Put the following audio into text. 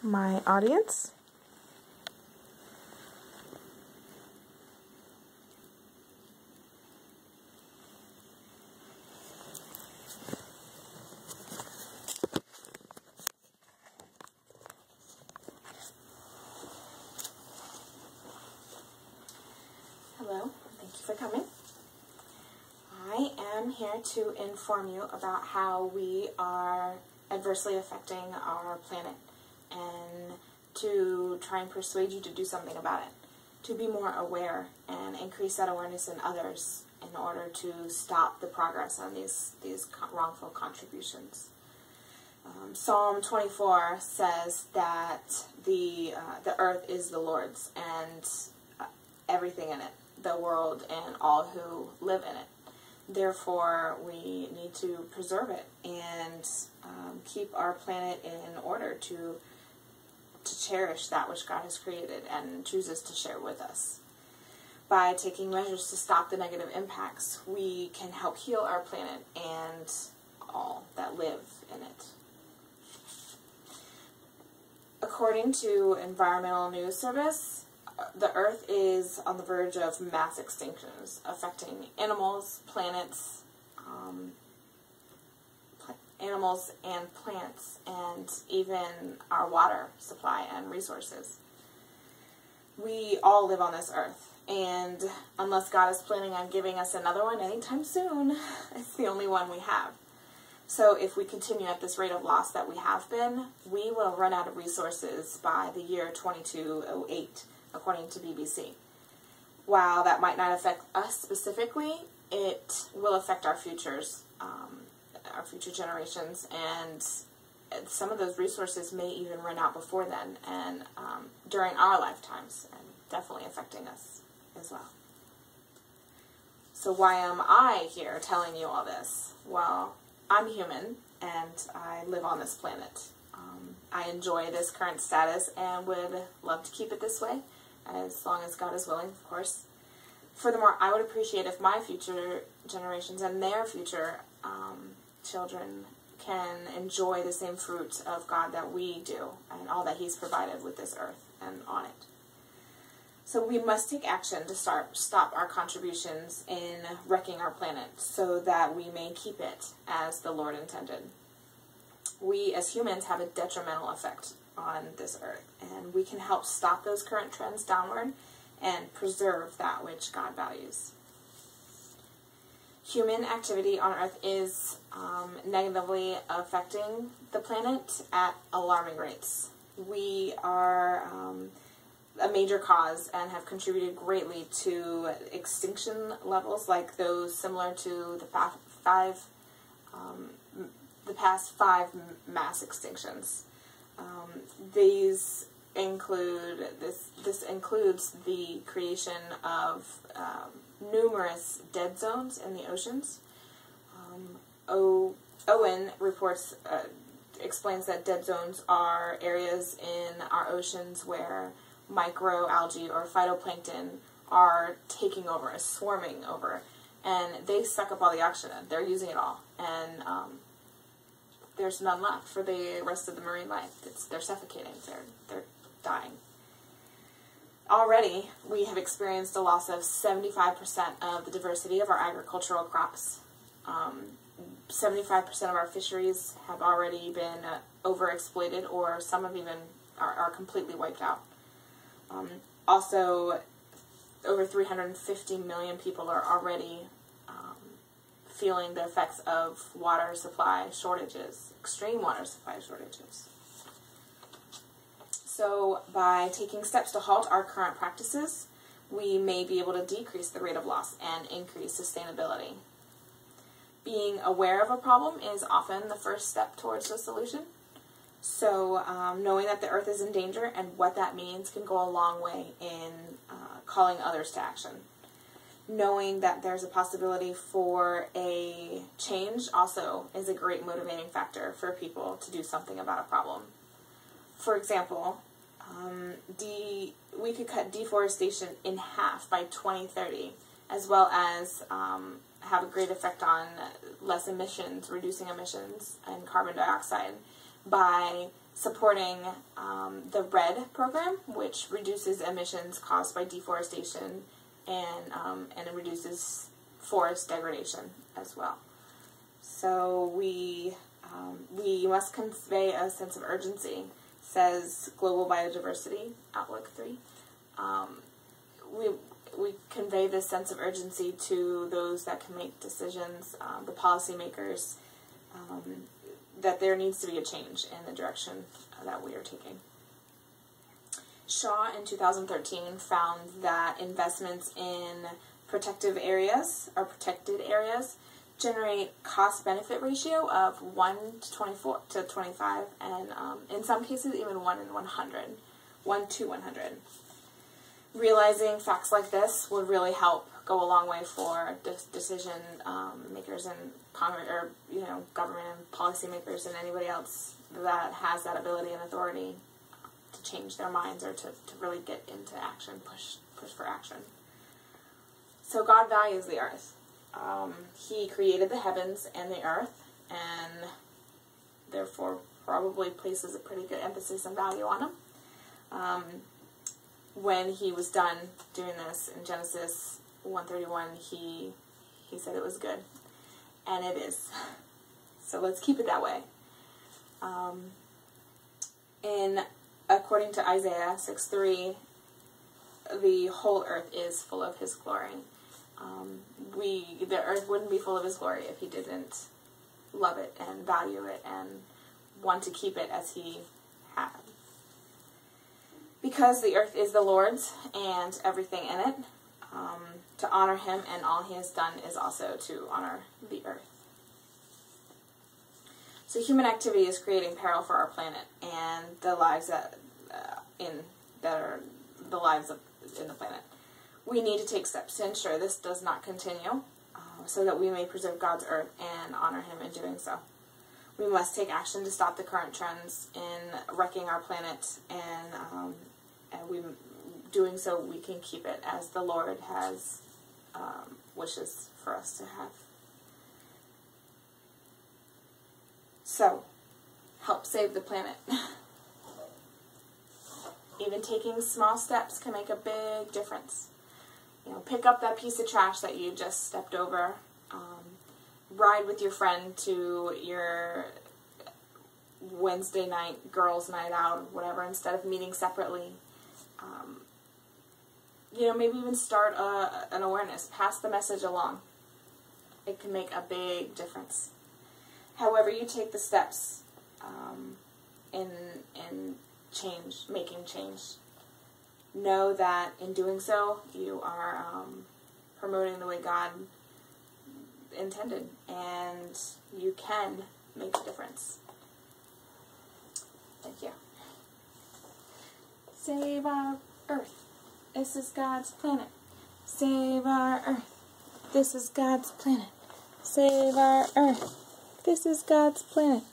my audience. Hello, thank you for coming. I am here to inform you about how we are adversely affecting our planet and to try and persuade you to do something about it, to be more aware and increase that awareness in others in order to stop the progress on these wrongful contributions. Psalm 24 says that the earth is the Lord's and everything in it, the world and all who live in it. Therefore, we need to preserve it and keep our planet in order to cherish that which God has created and chooses to share with us. By taking measures to stop the negative impacts, we can help heal our planet and all that live in it. According to Environmental News Service, the Earth is on the verge of mass extinctions, affecting animals, planets, animals and plants, and even our water supply and resources. We all live on this earth, and unless God is planning on giving us another one anytime soon, it's the only one we have. So if we continue at this rate of loss that we have been, we will run out of resources by the year 2208, according to BBC. While that might not affect us specifically, it will affect our futures, our future generations, and some of those resources may even run out before then and during our lifetimes, and definitely affecting us as well. So why am I here telling you all this? Well, I'm human and I live on this planet. I enjoy this current status and would love to keep it this way, as long as God is willing, of course. Furthermore, I would appreciate if my future generations and their future children can enjoy the same fruit of God that we do and all that He's provided with this earth and on it. So we must take action to stop our contributions in wrecking our planet so that we may keep it as the Lord intended. We as humans have a detrimental effect on this earth, and we can help stop those current trends downward and preserve that which God values. Human activity on Earth is negatively affecting the planet at alarming rates. We are a major cause and have contributed greatly to extinction levels like those similar to the past five mass extinctions. These include this includes the creation of numerous dead zones in the oceans. Owen reports explains that dead zones are areas in our oceans where microalgae or phytoplankton are taking over, swarming over, and they suck up all the oxygen. They're using it all, and there's none left for the rest of the marine life. They're suffocating. They're dying. Already, we have experienced a loss of 75% of the diversity of our agricultural crops. 75% of our fisheries have already been overexploited, or some have even are completely wiped out. Also, over 350 million people are already feeling the effects of water supply shortages, extreme water supply shortages. So by taking steps to halt our current practices, we may be able to decrease the rate of loss and increase sustainability. Being aware of a problem is often the first step towards the solution. So knowing that the earth is in danger and what that means can go a long way in calling others to action. Knowing that there's a possibility for a change also is a great motivating factor for people to do something about a problem. For example, we could cut deforestation in half by 2030, as well as have a great effect on less emissions, reducing emissions and carbon dioxide by supporting the RED program, which reduces emissions caused by deforestation and it reduces forest degradation as well. So we must convey a sense of urgency, says Global Biodiversity Outlook 3. We convey this sense of urgency to those that can make decisions, the policymakers, that there needs to be a change in the direction that we are taking. Shaw in 2013 found that investments in protected areas generate cost-benefit ratio of 1 to 25, and in some cases even 1 to 100. Realizing facts like this would really help go a long way for decision makers and Congress, or government and policymakers and anybody else that has that ability and authority to change their minds or to really get into action, push for action. So God values the earth. He created the heavens and the earth, and therefore probably places a pretty good emphasis and value on them. When he was done doing this in Genesis 1:31, he said it was good, and it is. So let's keep it that way. According to Isaiah 6:3, the whole earth is full of his glory. The earth wouldn't be full of his glory if he didn't love it and value it and want to keep it as he had. Because the earth is the Lord's and everything in it, to honor him and all he has done is also to honor the earth. So human activity is creating peril for our planet and the lives in the planet. We need to take steps to ensure this does not continue, so that we may preserve God's earth and honor him in doing so. We must take action to stop the current trends in wrecking our planet, and doing so we can keep it as the Lord has wishes for us to have. So, help save the planet. Even taking small steps can make a big difference. Pick up that piece of trash that you just stepped over. Ride with your friend to your Wednesday night, girls' night out, or whatever, instead of meeting separately. Maybe even start an awareness. Pass the message along. It can make a big difference. However you take the steps in making change, know that in doing so, you are promoting the way God intended, and you can make a difference. Thank you. Save our earth. This is God's planet. Save our earth. This is God's planet. Save our earth. This is God's planet.